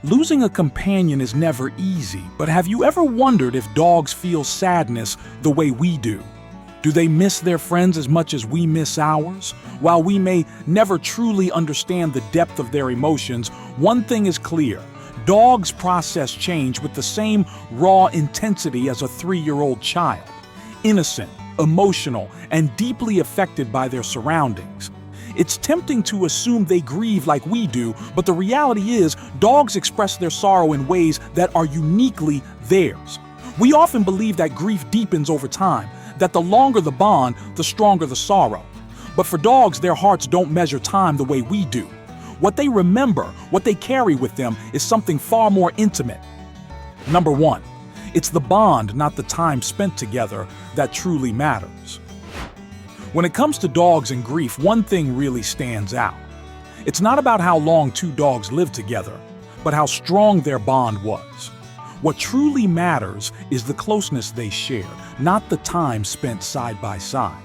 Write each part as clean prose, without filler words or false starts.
Losing a companion is never easy, but have you ever wondered if dogs feel sadness the way we do? Do they miss their friends as much as we miss ours? While we may never truly understand the depth of their emotions, one thing is clear. Dogs process change with the same raw intensity as a 3-year-old child. Innocent, emotional, and deeply affected by their surroundings. It's tempting to assume they grieve like we do, but the reality is dogs express their sorrow in ways that are uniquely theirs. We often believe that grief deepens over time, that the longer the bond, the stronger the sorrow. But for dogs, their hearts don't measure time the way we do. What they remember, what they carry with them, is something far more intimate. Number 1, it's the bond, not the time spent together, that truly matters. When it comes to dogs and grief, one thing really stands out. It's not about how long 2 dogs lived together, but how strong their bond was. What truly matters is the closeness they shared, not the time spent side by side.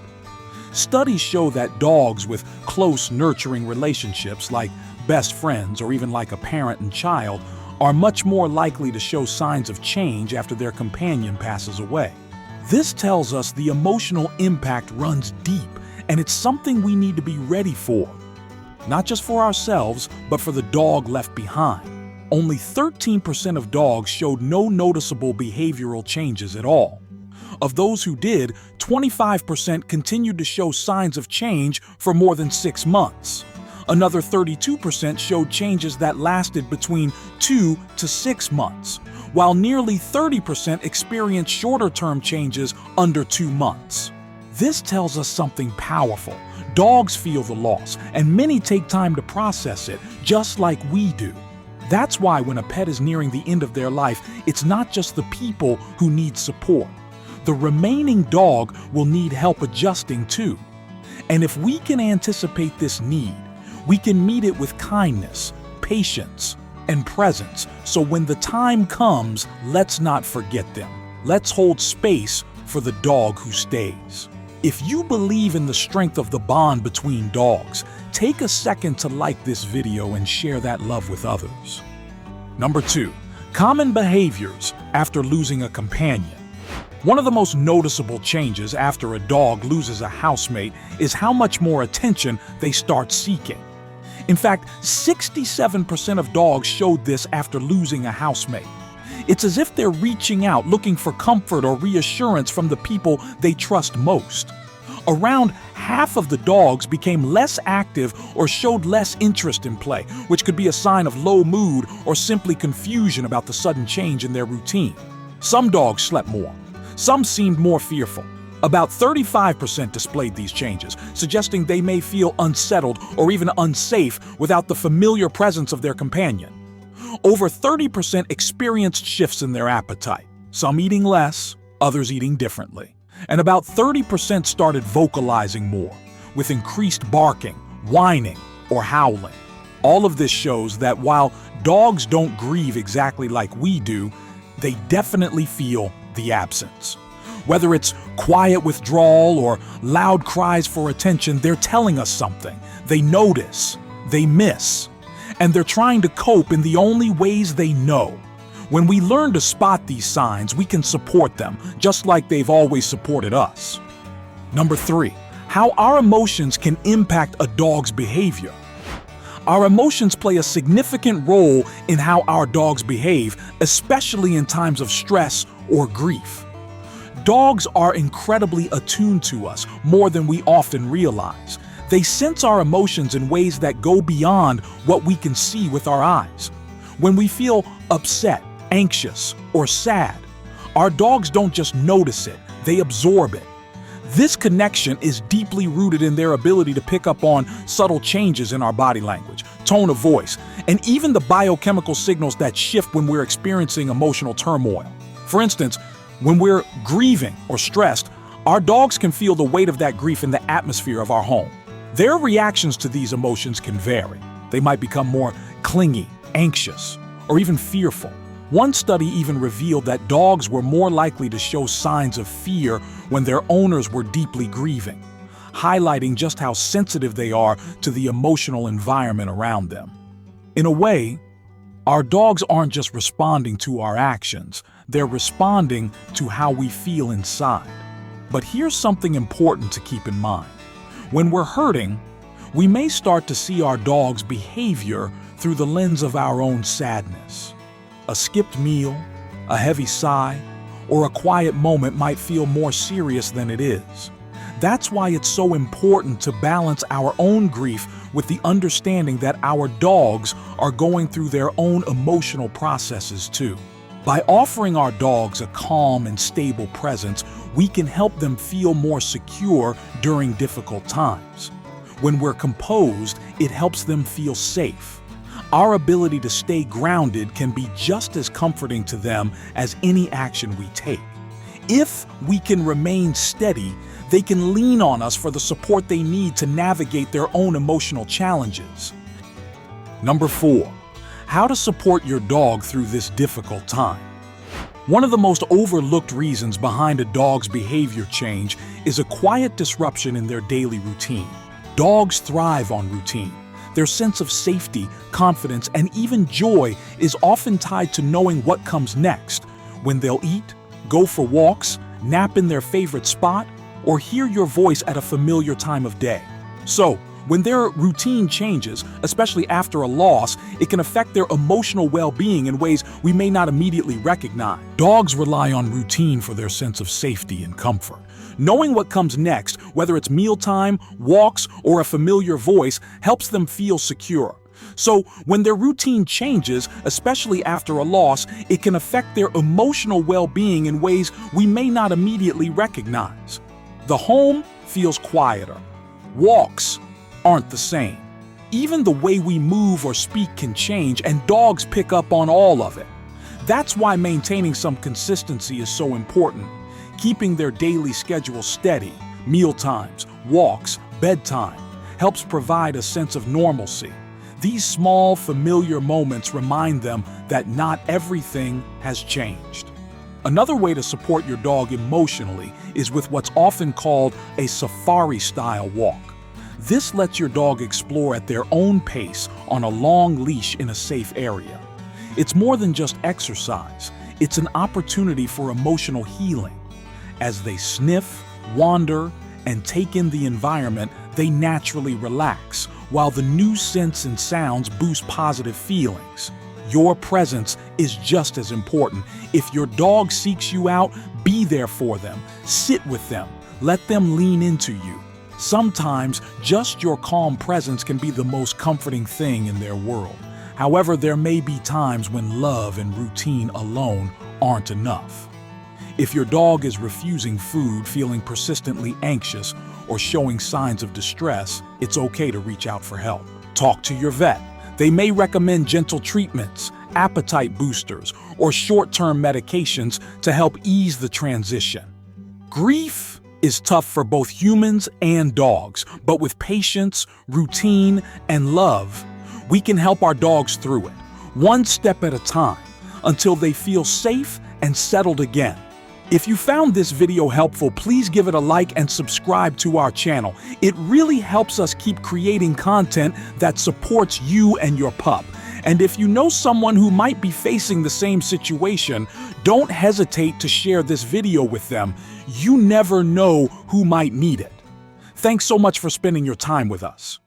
Studies show that dogs with close, nurturing relationships, like best friends or even like a parent and child, are much more likely to show signs of change after their companion passes away. This tells us the emotional impact runs deep, and it's something we need to be ready for. Not just for ourselves, but for the dog left behind. Only 13% of dogs showed no noticeable behavioral changes at all. Of those who did, 25% continued to show signs of change for more than 6 months. Another 32% showed changes that lasted between 2 to 6 months, while nearly 30% experienced shorter-term changes under 2 months. This tells us something powerful. Dogs feel the loss, and many take time to process it, just like we do. That's why when a pet is nearing the end of their life, it's not just the people who need support. The remaining dog will need help adjusting too. And if we can anticipate this need, we can meet it with kindness, patience, and presence. So when the time comes, let's not forget them. Let's hold space for the dog who stays. If you believe in the strength of the bond between dogs, take a second to like this video and share that love with others. Number 2, common behaviors after losing a companion. One of the most noticeable changes after a dog loses a housemate is how much more attention they start seeking. In fact, 67% of dogs showed this after losing a housemate. It's as if they're reaching out, looking for comfort or reassurance from the people they trust most. Around half of the dogs became less active or showed less interest in play, which could be a sign of low mood or simply confusion about the sudden change in their routine. Some dogs slept more. Some seemed more fearful. About 35% displayed these changes, suggesting they may feel unsettled or even unsafe without the familiar presence of their companion. Over 30% experienced shifts in their appetite, some eating less, others eating differently. And about 30% started vocalizing more, with increased barking, whining, or howling. All of this shows that while dogs don't grieve exactly like we do, they definitely feel the absence. Whether it's quiet withdrawal or loud cries for attention, they're telling us something. They notice, they miss, and they're trying to cope in the only ways they know. When we learn to spot these signs, we can support them, just like they've always supported us. Number 3, how our emotions can impact a dog's behavior. Our emotions play a significant role in how our dogs behave, especially in times of stress or grief. Dogs are incredibly attuned to us, more than we often realize. They sense our emotions in ways that go beyond what we can see with our eyes. When we feel upset, anxious, or sad, our dogs don't just notice it, they absorb it. This connection is deeply rooted in their ability to pick up on subtle changes in our body language, tone of voice, and even the biochemical signals that shift when we're experiencing emotional turmoil. For instance, when we're grieving or stressed, our dogs can feel the weight of that grief in the atmosphere of our home. Their reactions to these emotions can vary. They might become more clingy, anxious, or even fearful. One study even revealed that dogs were more likely to show signs of fear when their owners were deeply grieving, highlighting just how sensitive they are to the emotional environment around them. In a way, Our dogs aren't just responding to our actions, they're responding to how we feel inside. But here's something important to keep in mind. When we're hurting, we may start to see our dog's behavior through the lens of our own sadness. A skipped meal, a heavy sigh, or a quiet moment might feel more serious than it is. That's why it's so important to balance our own grief with the understanding that our dogs are going through their own emotional processes too. By offering our dogs a calm and stable presence, we can help them feel more secure during difficult times. When we're composed, it helps them feel safe. Our ability to stay grounded can be just as comforting to them as any action we take. If we can remain steady, they can lean on us for the support they need to navigate their own emotional challenges. Number 4, how to support your dog through this difficult time. One of the most overlooked reasons behind a dog's behavior change is a quiet disruption in their daily routine. Dogs thrive on routine. Their sense of safety, confidence, and even joy is often tied to knowing what comes next, when they'll eat, go for walks, nap in their favorite spot, or hear your voice at a familiar time of day. So, when their routine changes, especially after a loss, it can affect their emotional well-being in ways we may not immediately recognize. Dogs rely on routine for their sense of safety and comfort. Knowing what comes next, whether it's mealtime, walks, or a familiar voice, helps them feel secure. So, when their routine changes, especially after a loss, it can affect their emotional well-being in ways we may not immediately recognize. The home feels quieter. Walks aren't the same. Even the way we move or speak can change, and dogs pick up on all of it. That's why maintaining some consistency is so important. Keeping their daily schedule steady, meal times, walks, bedtime, helps provide a sense of normalcy. These small, familiar moments remind them that not everything has changed. Another way to support your dog emotionally is with what's often called a safari-style walk. This lets your dog explore at their own pace on a long leash in a safe area. It's more than just exercise. It's an opportunity for emotional healing. As they sniff, wander, and take in the environment, they naturally relax, while the new scents and sounds boost positive feelings. Your presence is just as important. If your dog seeks you out, be there for them. Sit with them. Let them lean into you. Sometimes, just your calm presence can be the most comforting thing in their world. However, there may be times when love and routine alone aren't enough. If your dog is refusing food, feeling persistently anxious, or showing signs of distress, it's okay to reach out for help. Talk to your vet. They may recommend gentle treatments, appetite boosters, or short-term medications to help ease the transition. Grief is tough for both humans and dogs, but with patience, routine, and love, we can help our dogs through it, one step at a time, until they feel safe and settled again. If you found this video helpful, please give it a like and subscribe to our channel. It really helps us keep creating content that supports you and your pup. And if you know someone who might be facing the same situation, don't hesitate to share this video with them. You never know who might need it. Thanks so much for spending your time with us.